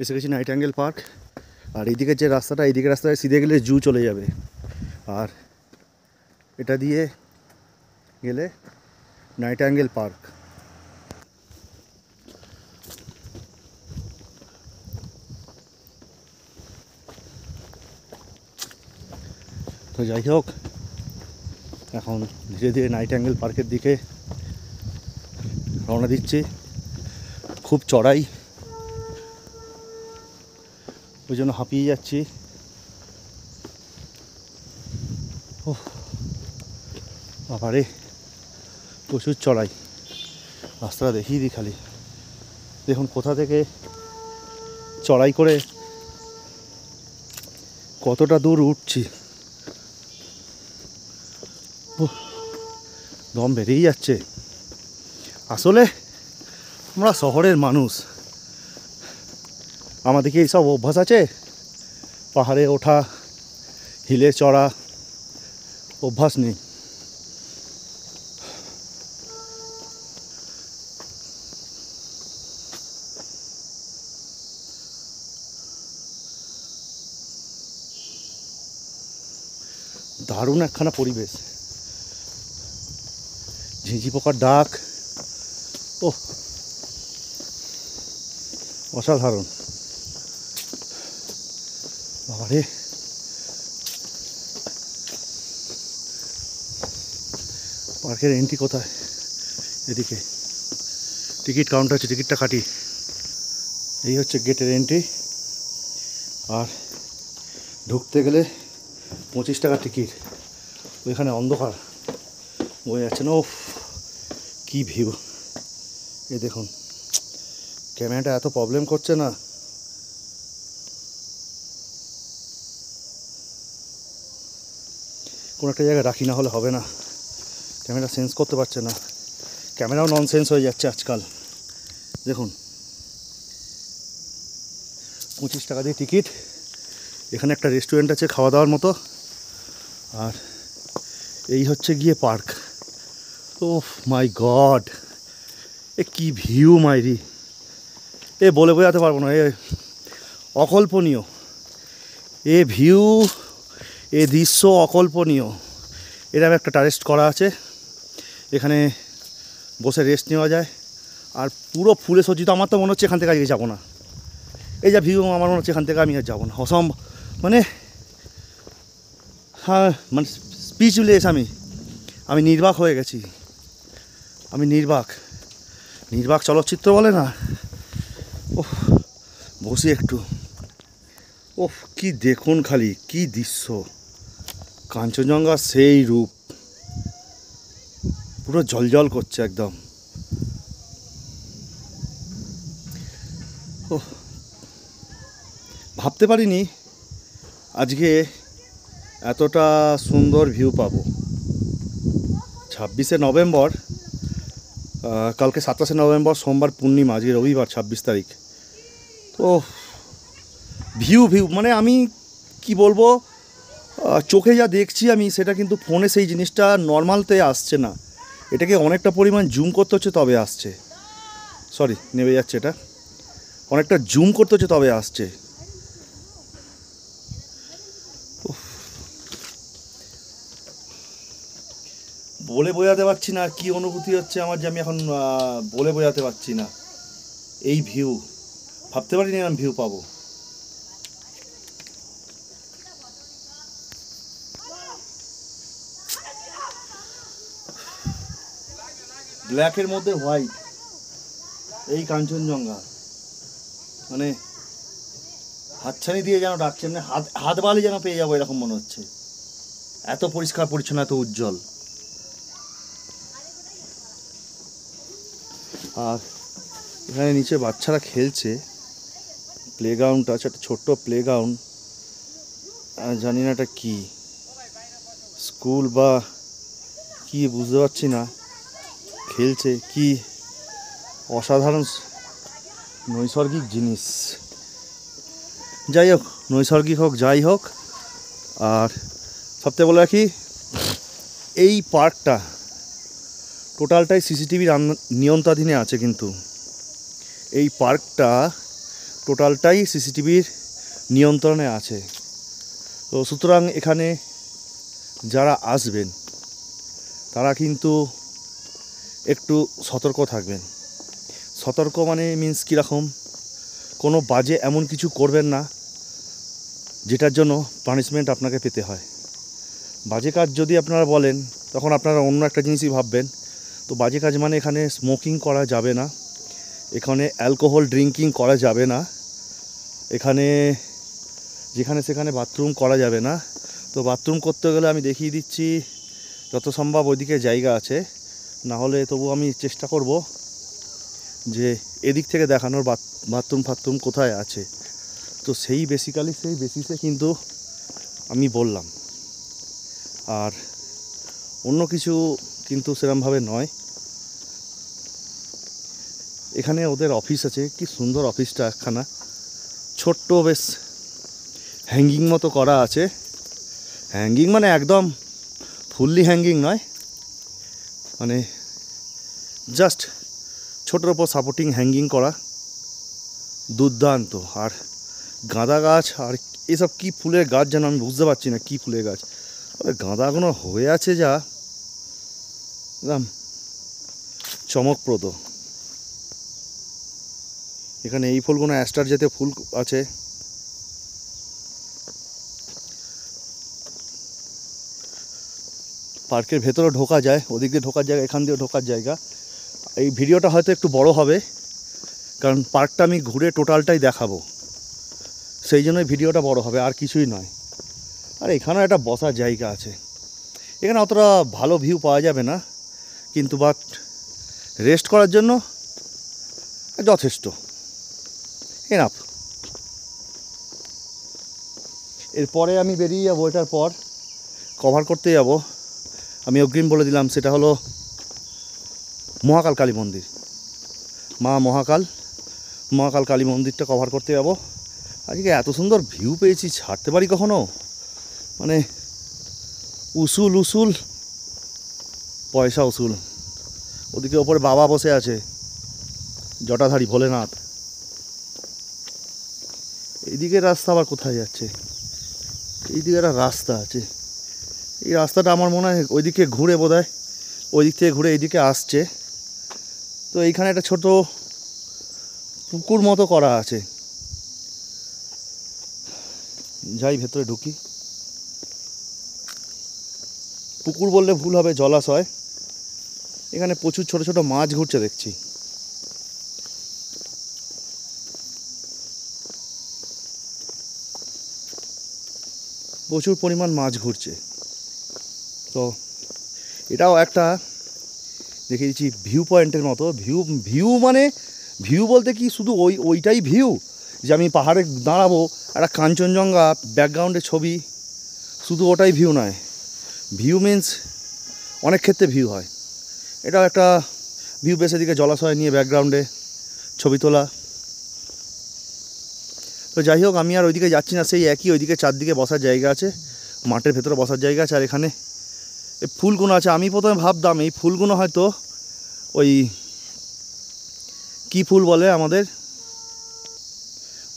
এসে গেছি night angle park. আর এইদিকে যে রাস্তাটা, এইদিকে রাস্তায় সিধে গেলে জু চলে যাবে, আর এটা দিয়ে গেলে নাইট অ্যাঙ্গেল পার্ক। তো যাই হোক, এখন ধীরে ধীরে নাইট অ্যাঙ্গেল পার্কের দিকে রওনা দিচ্ছি। খুব চড়াই, ওই জন্য হাঁপিয়ে যাচ্ছি। ও বাবারে, প্রচুর চড়াই। রাস্তাটা দেখিয়ে দিই খালি, দেখুন কোথা থেকে চড়াই করে কতটা দূর উঠছি। দম বেরিয়ে যাচ্ছে। আসলে আমরা শহরের মানুষ, আমাদেরকে এইসব অভ্যাস আছে। পাহাড়ে ওঠা, হিলে চড়া অভ্যাস নেই। দারুণ একখানা পরিবেশ, ঝিঁঝি পোকার ডাক, ও অসাধারণ। বাবারে, পার্কের এন্ট্রি কোথায়? এদিকে টিকিট কাউন্টার আছে, টিকিটটা কাটি। এই হচ্ছে গেটের এন্ট্রি, আর ঢুকতে গেলে 25 টাকা টিকিট। ওইখানে অন্ধকার বোঝা যাচ্ছে না। ও কি ভিউ! এই দেখুন, ক্যামেরাটা এত প্রবলেম করছে না। কোনো একটা জায়গায় রাখি, না হলে হবে না। ক্যামেরা সেন্স করতে পারছে না, ক্যামেরাও ননসেন্স হয়ে যাচ্ছে আজকাল। দেখুন, 25 টাকা দিয়ে টিকিট। এখানে একটা রেস্টুরেন্ট আছে খাওয়া দাওয়ার মতো, আর এই হচ্ছে গিয়ে পার্ক। ও মাই গড, এ কি ভিউ মাইরি! এ বলে বোঝাতে পারবো না, এ অকল্পনীয়। এ ভিউ, এ দৃশ্য অকল্পনীয়। এরকম একটা টারেস্ট করা আছে, এখানে বসে রেস্ট নেওয়া যায়, আর পুরো ফুলে সজ্জিত। আমার তো মনে হচ্ছে এখান থেকে আজকে যাবো না। এই যা ভিউ, আমার মনে হচ্ছে এখান থেকে আমি আর যাবো না। অসম্ভব, মানে হ্যাঁ, মানে স্পিচলেস। আমি নির্বাক হয়ে গেছি। আমি নির্বাক চলচ্চিত্র বলে না, ওহ বসি একটু। ওহ কি দেখুন খালি, কি দৃশ্য! কাঞ্চনজঙ্ঘা সেই রূপ, পুরো জলজল করছে একদম। ও ভাবতে পারিনি আজকে এতটা সুন্দর ভিউ পাবো। 26শে নভেম্বর, কালকে 27শে নভেম্বর, সোমবার পূর্ণিমা, আজকে রবিবার 26 তারিখ। তো ভিউ মানে আমি কি বলবো, চোখে যা দেখছি আমি, সেটা কিন্তু ফোনে সেই জিনিসটা নর্মালতে আসছে না। এটাকে অনেকটা পরিমাণ জুম করতে হচ্ছে তবে আসছে। সরি, নেমে যাচ্ছে, এটা অনেকটা জুম করতে হচ্ছে তবে আসছে। বলে বোঝাতে পারছি না কি অনুভূতি হচ্ছে আমার, যে আমি এখন বলে বোঝাতে পারছি না। এই ভিউ ভাবতে পারিনি এরকম ভিউ পাবো। ব্ল্যাকের মধ্যে হোয়াইট, এই কাঞ্চনজঙ্ঘা মানে হাতছানি দিয়ে যেন ডাকছে, মানে হাত বালি যেন পেয়ে যাবো এরকম মনে হচ্ছে। এত পরিষ্কার পরিচ্ছন্ন, এত উজ্জ্বল। আর এখানে নিচে বাচ্চারা খেলছে, প্লেগ্রাউন্ডটা আছে, একটা ছোট্ট প্লেগ্রাউন্ড। জানি না এটা কি, স্কুল বা কি বুঝতে পারছি না। খেলছে কি অসাধারণ নৈসর্গিক জিনিস। যাই হোক, নৈসর্গিক হোক যাই হোক, আর সবথেকে বলে রাখি, এই পার্কটা টোটালটাই সিসিটিভির নিয়ন্ত্রণাধীনে আছে। কিন্তু এই পার্কটা টোটালটাই সিসিটিভির নিয়ন্ত্রণে আছে। তো সুতরাং এখানে যারা আসবেন তারা কিন্তু একটু সতর্ক থাকবেন। সতর্ক মানে মিন্স কীরকম, কোনো বাজে এমন কিছু করবেন না যেটার জন্য পানিশমেন্ট আপনাকে পেতে হয়। বাজে কাজ যদি আপনারা বলেন তখন আপনারা অন্য একটা জিনিসই ভাববেন। তো বাজে কাজ মানে এখানে স্মোকিং করা যাবে না, এখানে অ্যালকোহল ড্রিঙ্কিং করা যাবে না, এখানে যেখানে সেখানে বাথরুম করা যাবে না। তো বাথরুম করতে গেলে আমি দেখিয়ে দিচ্ছি, যত সম্ভব ওইদিকে জায়গা আছে, না হলে তবু আমি চেষ্টা করব যে এদিক থেকে দেখানোর বাথরুম কোথায় আছে। তো সেই বেসিসে কিন্তু আমি বললাম, আর অন্য কিছু কিন্তু সেরকমভাবে নয়। এখানে ওদের অফিস আছে, কি সুন্দর অফিসটা, একখানা ছোট্ট বেশ হ্যাঙ্গিং মতো করা আছে। হ্যাঙ্গিং মানে একদম ফুললি হ্যাঙ্গিং নয়, মানে জাস্ট ছোটোর ওপর সাপোর্টিং হ্যাঙ্গিং করা, দুর্দান্ত। আর গাঁদা গাছ আর এসব কি ফুলের গাছ যেন আমি বুঝতে পারছি না কি ফুলের গাছ, তবে গাঁদাগুলো হয়ে আছে যা একদম চমকপ্রদ। এখানে এই ফুলগুলো অ্যাস্টার জাতীয় ফুল আছে। পার্কের ভেতরে ঢোকা যায়, ওদিক দিয়ে ঢোকার জায়গা, এখান দিয়ে ঢোকার জায়গা। এই ভিডিওটা হয়তো একটু বড় হবে, কারণ পার্কটা আমি ঘুরে টোটালটাই দেখাবো, সেই জন্যই ভিডিওটা বড় হবে, আর কিছুই নয়। আর এখানেও একটা বসার জায়গা আছে। এখানে অতটা ভালো ভিউ পাওয়া যাবে না, কিন্তু বাট রেস্ট করার জন্য যথেষ্ট, এনাফ। এরপরে আমি বেরিয়ে যাবো, এটার পর কভার করতে যাব, আমি অগ্রিম বলে দিলাম, সেটা হলো মহাকাল কালী মন্দির। মা মহাকাল কালী মন্দিরটা কভার করতে যাব। আজকে এত সুন্দর ভিউ পেয়েছি, ছাড়তে পারি কখনো? মানে উসুল পয়সা উসুল। ওদিকে ওপরে বাবা বসে আছে, জটাধারী ভোলেনাথ। এইদিকে রাস্তা আবার কোথায় যাচ্ছে? এইদিকে একটা রাস্তা আছে, এই রাস্তাটা আমার মনে হয় ওইদিকে ঘুরে বোধহয় ওই দিক থেকে ঘুরে এইদিকে আসছে। তো এইখানে একটা ছোট পুকুর মতো করা আছে, যাই ভেতরে ঢুকি। পুকুর বললে ভুল হবে, জলাশয়। এখানে প্রচুর ছোট ছোট মাছ ঘুরছে দেখছি। প্রচুর পরিমাণ মাছ ঘুরছে। তো এটাও একটা দেখে দিচ্ছি ভিউ পয়েন্টের মতো। ভিউ মানে ভিউ বলতে কি শুধু ওইটাই ভিউ যে আমি পাহাড়ে দাঁড়াবো, একটা কাঞ্চনজঙ্ঘা ব্যাকগ্রাউন্ডে ছবি, শুধু ওটাই ভিউ নয়। ভিউ মিন্স অনেক ক্ষেত্রে ভিউ হয়। এটাও একটা ভিউ, বেশ এদিকে জলাশয় নিয়ে ব্যাকগ্রাউন্ডে ছবি তোলা। তো যাই হোক, আমি আর ওইদিকে যাচ্ছি না, সেই একই ওইদিকে চারদিকে বসার জায়গা আছে, মাঠের ভেতরে বসার জায়গা আছে। আর এখানে এই ফুলগুলো আছে। আমি প্রথমে ভাবতাম এই ফুলগুলো হয়তো ওই কী ফুল বলে আমাদের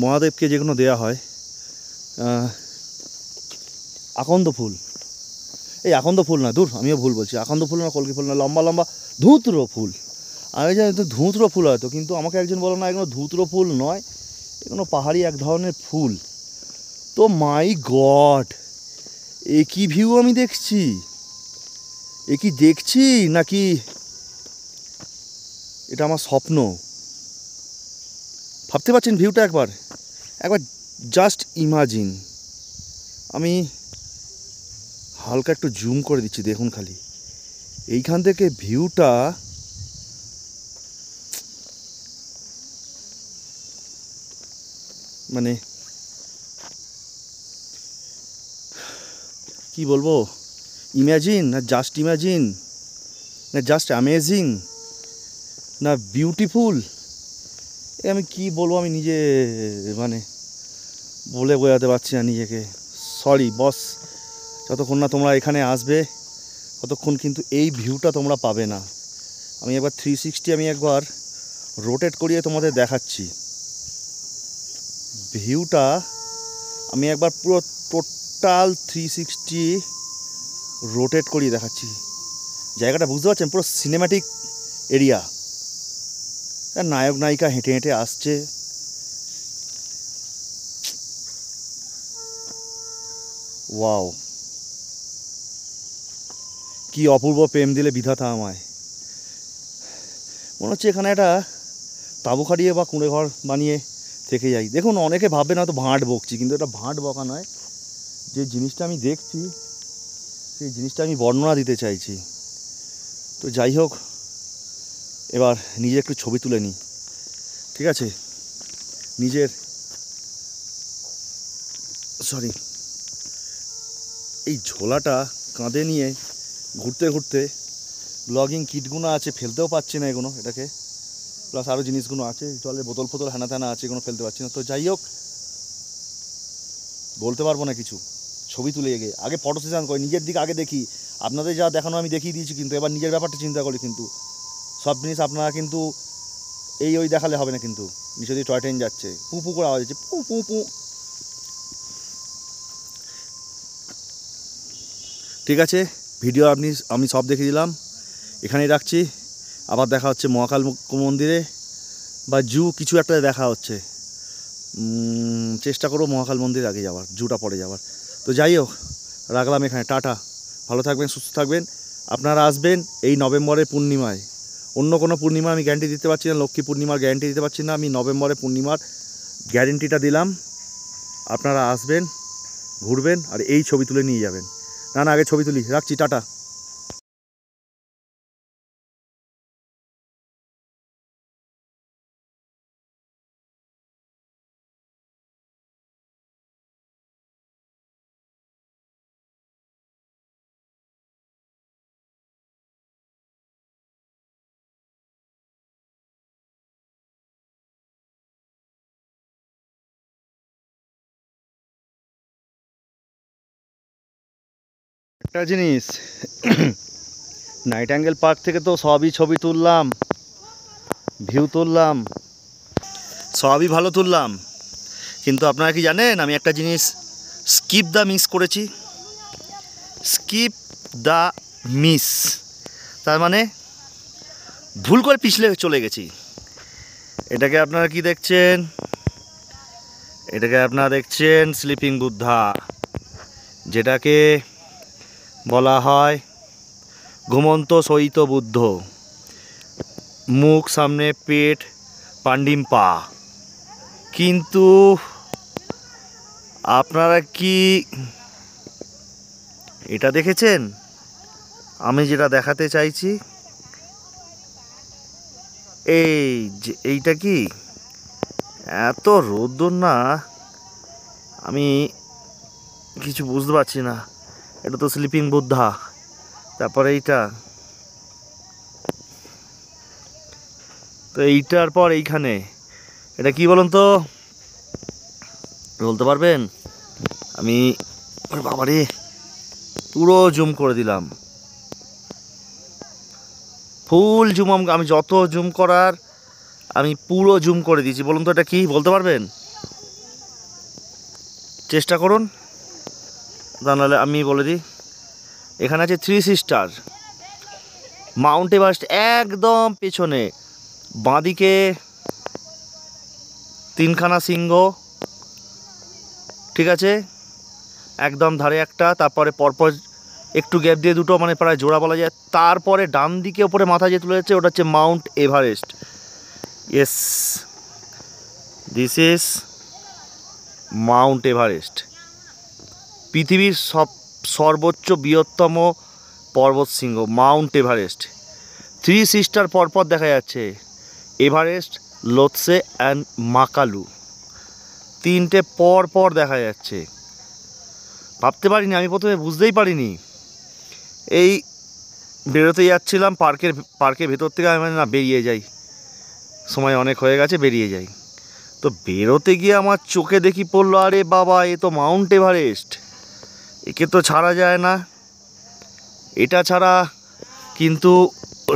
মহাদেবকে যেগুলো দেয়া হয়, আকন্দ ফুল। এই আকন্দ ফুল না, দূর, আমিও ভুল বলছি, আকন্দ ফুল না, কলকি ফুল না, লম্বা লম্বা ধুতরো ফুল। আমি জানি তো ধুতরো ফুল হয়তো, কিন্তু আমাকে একজন বলো না এগুলো ধুতরো ফুল নয়, এগুলো পাহাড়ি এক ধরনের ফুল। তো মাই গড, এ কি ভিউ আমি দেখছি! এ কি দেখছি নাকি এটা আমার স্বপ্ন? ভাবতে পারছেন ভিউটা? একবার জাস্ট ইমাজিন। আমি হালকা একটু জুম করে দিচ্ছি, দেখুন খালি এইখান থেকে ভিউটা। মানে কি বলবো, ইম্যাজিন না জাস্ট ইম্যাজিন, না জাস্ট অ্যামেজিং, না বিউটিফুল, এ আমি কি বলবো, আমি নিজে মানে বলে বোঝাতে পারছি না নিজেকে। সরি বস, যতক্ষণ না তোমরা এখানে আসবে ততক্ষণ কিন্তু এই ভিউটা তোমরা পাবে না। আমি একবার 360 আমি একবার রোটেট করিয়ে তোমাদের দেখাচ্ছি। ভিউটা আমি একবার পুরো টোটাল 360 রোটেট করিয়ে দেখাচ্ছি। জায়গাটা বুঝতে পারছেন, পুরো সিনেম্যাটিক এরিয়া। নায়ক নায়িকা হেঁটে হেঁটে আসছে। ওয়াও, কি অপূর্ব প্রেম দিলে বিধাতা আমায়। মনে হচ্ছে এখানে একটা তাঁবু খাটিয়ে বা কুঁড়ে ঘর বানিয়ে থেকে যাই। দেখুন, অনেকে ভাববেন হয়তো ভাঁট বকছি, কিন্তু এটা ভাঁট বকা নয়। যে জিনিসটা আমি দেখছি সেই জিনিসটা আমি বর্ণনা দিতে চাইছি। তো যাই হোক, এবার নিজে একটু ছবি তুলে নিই, ঠিক আছে? নিজের এই ঝোলাটা কাঁধে নিয়ে ঘুরতে ঘুরতে, ব্লগিং কিটগুলো আছে, ফেলতেও পারছি না এগুলো, এটাকে প্লাস আরও জিনিসগুলো আছে, জলের বোতল ফোতল হ্যানা ত্যানা আছে, এগুলো ফেলতে পারছি না। তো যাই হোক, বলতে পারবো না কিছু। ছবি তুলে আগে ফটো সেশন করি, নিজের দিকে আগে দেখি। আপনাদের যা দেখানো আমি দেখিয়ে দিয়েছি, কিন্তু এবার নিজের ব্যাপারটা চিন্তা করি। কিন্তু সব জিনিস আপনারা কিন্তু ওই দেখালে হবে না। কিন্তু নিচে দিয়ে টয় ট্রেন যাচ্ছে, পু পু করে আওয়াজ হচ্ছে, পু পু পু। ঠিক আছে, ভিডিও আমি সব দেখিয়ে দিলাম, এখানেই রাখছি। আবার দেখা হচ্ছে মহাকাল মন্দিরে বা জু কিছু একটা দেখা হচ্ছে। চেষ্টা করবো মহাকাল মন্দির আগে যাওয়ার, জুটা পরে যাওয়ার। তো যাই হোক, রাখলাম এখানে। টাটা, ভালো থাকবেন, সুস্থ থাকবেন। আপনারা আসবেন এই নভেম্বরের পূর্ণিমায়। অন্য কোনো পূর্ণিমা আমি গ্যারান্টি দিতে পারছি না, লক্ষ্মী পূর্ণিমার গ্যারান্টি দিতে পারছি না। আমি নভেম্বরের পূর্ণিমার গ্যারেন্টিটা দিলাম। আপনারা আসবেন, ঘুরবেন, আর এই ছবি তুলে নিয়ে যাবেন। না আগে ছবি তুলি, রাখছি, টাটা। একটা জিনিস, নাইট অ্যাঙ্গেল পার্ক থেকে তো সবই ছবি তুললাম, ভিউ তুললাম, সবই ভালো তুললাম, কিন্তু আপনারা কি জানেন আমি একটা জিনিস স্কিপ দ্য মিস করেছি? স্কিপ দ্য মিস, তার মানে ভুল করে পিছলে চলে গেছি। এটাকে আপনারা কি দেখছেন? এটাকে আপনারা দেখছেন স্লিপিং বুদ্ধা, যেটাকে বলা হয় ঘুমন্ত শয়িত বুদ্ধ। মুখ সামনে, পেট, পান্ডিম পা। কিন্তু আপনারা কি এটা দেখেছেন? আমি যেটা দেখাতে চাইছি, এইটা কি এত রোদ্দুর না, আমি কিছু বুঝতে পারছি না। এটা তো স্লিপিং বুদ্ধা। তারপরে এইটা, তো এইটার পর এইখানে এটা কি বলুন তো, বলতে পারবেন? আমি বাবারে পুরো জুম করে দিলাম, ফুল জুম। আমি যত জুম করার আমি পুরো জুম করে দিয়েছি। বলুন তো এটা কি, বলতে পারবেন? চেষ্টা করুন, তা নাহলে আমি বলে দিই। এখানে আছে 3 সিস্টার, মাউন্ট এভারেস্ট একদম পেছনে, বাঁদিকে 3খানা সিংহ, ঠিক আছে, একদম ধারে একটা, তারপরে পরপর একটু গ্যাপ দিয়ে দুটো, মানে প্রায় জোড়া বলা যায়। তারপরে ডান দিকে ওপরে মাথা যে তুলে যাচ্ছে, ওটা হচ্ছে Mount Everest. Yes, this is Mount Everest, পৃথিবীর সর্বোচ্চ বৃহত্তম পর্বত শৃঙ্গ মাউন্ট এভারেস্ট। 3 সিস্টার পরপর দেখা যাচ্ছে, এভারেস্ট, লোৎসে অ্যান্ড মাকালু, 3টে পর দেখা যাচ্ছে। ভাবতে পারিনি, আমি প্রথমে বুঝতেই পারিনি। এই বেরোতে যাচ্ছিলাম পার্কের ভেতর থেকে, আমি না বেরিয়ে যাই, সময় অনেক হয়ে গেছে, বেরিয়ে যাই। তো বেরোতে গিয়ে আমার চোখে দেখি পড়লো, আরে বাবা, এ তো মাউন্ট এভারেস্ট, একে তো ছাড়া যায় না। এটা ছাড়া কিন্তু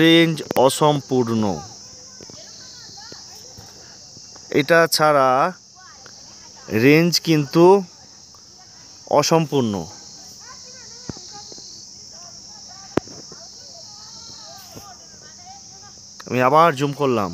রেঞ্জ অসম্পূর্ণ, এটা ছাড়া রেঞ্জ কিন্তু অসম্পূর্ণ। আমি আবার জুম করলাম।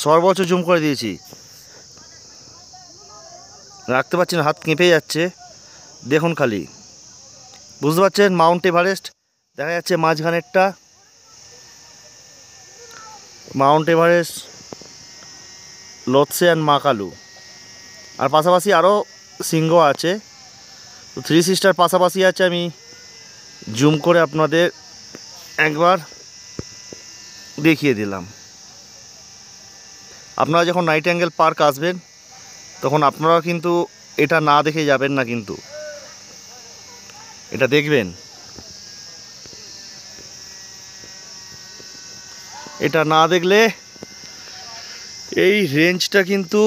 সর্বোচ্চ জুম করে দিয়েছি, রাখতে পারছি না, হাত কেঁপে যাচ্ছে। দেখুন খালি, বুঝতে পারছেন? মাউন্ট এভারেস্ট দেখা যাচ্ছে মাঝখানেরটা, মাউন্ট এভারেস্ট, লোৎসে অ্যান্ড মা কালু, আর পাশাপাশি আরও শৃঙ্গ আছে। তো থ্রি সিস্টার পাশাপাশি আছে। আমি জুম করে আপনাদের একবার দেখিয়ে দিলাম। আপনারা যখন নাইট অ্যাঙ্গেল পার্ক আসবেন তখন আপনারা কিন্তু এটা না দেখে যাবেন না, কিন্তু এটা দেখবেন। এটা না দেখলে এই রেঞ্জটা কিন্তু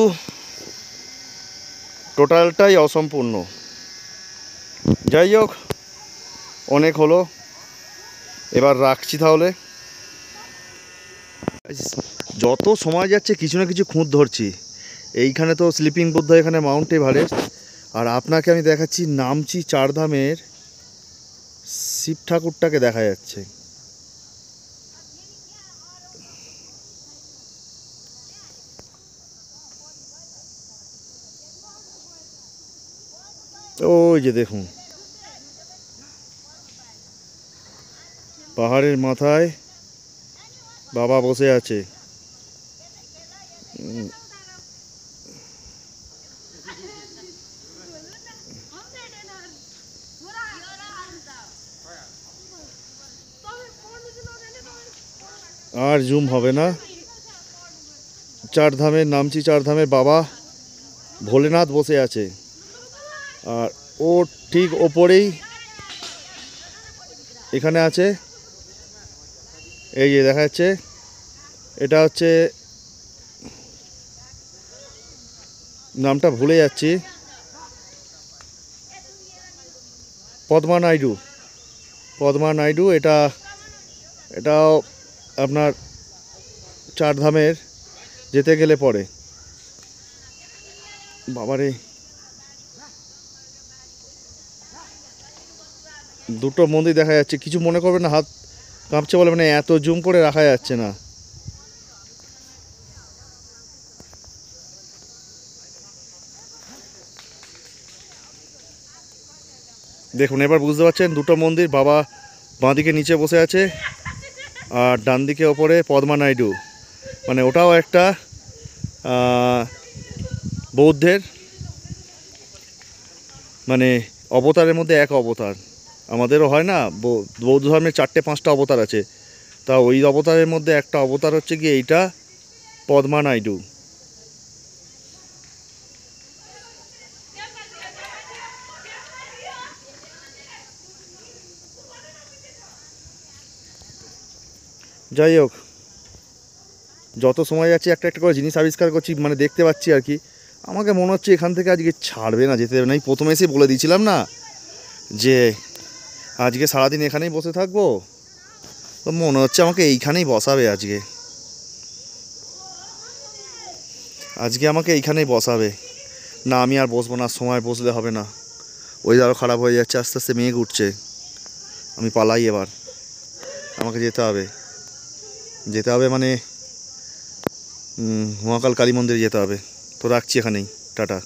টোটালটাই অসম্পূর্ণ। যাই হোক, অনেক হলো, এবার রাখছি তাহলে। যত সময় যাচ্ছে কিছু না কিছু খুঁত ধরছি। এইখানে তো স্লিপিং বুদ্ধ, এখানে মাউন্ট এভারেস্ট, আর আপনাকে আমি দেখাচ্ছি নামচি চারধামের শিব ঠাকুরটাকে দেখা যাচ্ছে। ওই যে দেখুন, পাহাড়ের মাথায় বাবা বসে আছে। আর জুম হবে না। চারধামের নামচি চারধামের বাবা ভোলেনাথ বসে আছে, আর ও ঠিক ওপরেই এখানে আছে। এই যে দেখা যাচ্ছে, এটা হচ্ছে, নামটা ভুলে যাচ্ছি, পদ্মা নাইডু, পদ্মা নাইডু। এটাও আপনার চারধামের যেতে গেলে পরে। বাবারে, দুটো মন্দির দেখা যাচ্ছে। কিছু মনে করবেন না, হাত কাঁপছে বলে, মানে এত জুম করে রাখা যাচ্ছে না। দেখুন, এবার বুঝতে পারছেন, দুটো মন্দির, বাবা বাঁদিকে নিচে বসে আছে আর ডান দিকে ওপরে পদ্মা নাইডু। মানে ওটাও একটা বৌদ্ধের, মানে অবতারের মধ্যে এক অবতার। আমাদেরও হয় না, বৌদ্ধ ধর্মের 4-5টা অবতার আছে, তা ওই অবতারের মধ্যে একটা অবতার হচ্ছে গিয়ে এইটা, পদ্মা নাইডু। যাই হোক, যত সময় যাচ্ছে একটা একটা করে জিনিস আবিষ্কার করছি, মানে দেখতে পাচ্ছি আর কি। আমাকে মনে হচ্ছে এখান থেকে আজকে ছাড়বে না, যেতে দেবে না। আমি প্রথমে এসে বলে দিয়েছিলাম না যে আজকে সারাদিন এখানেই বসে থাকবো, তো মনে হচ্ছে আমাকে এইখানেই বসাবে আজকে। আজকে আমাকে এইখানেই বসাবে। না, আমি আর বসবো না, সময় বসলে হবে না। ওয়েদারও খারাপ হয়ে যাচ্ছে, আস্তে আস্তে মেঘ উঠছে। আমি পালাই এবার, আমাকে যেতে হবে। যেতে হবে মানে মহাকাল কালী মন্দিরে যেতে হবে। তো রাখছি এখানেই, টাটা।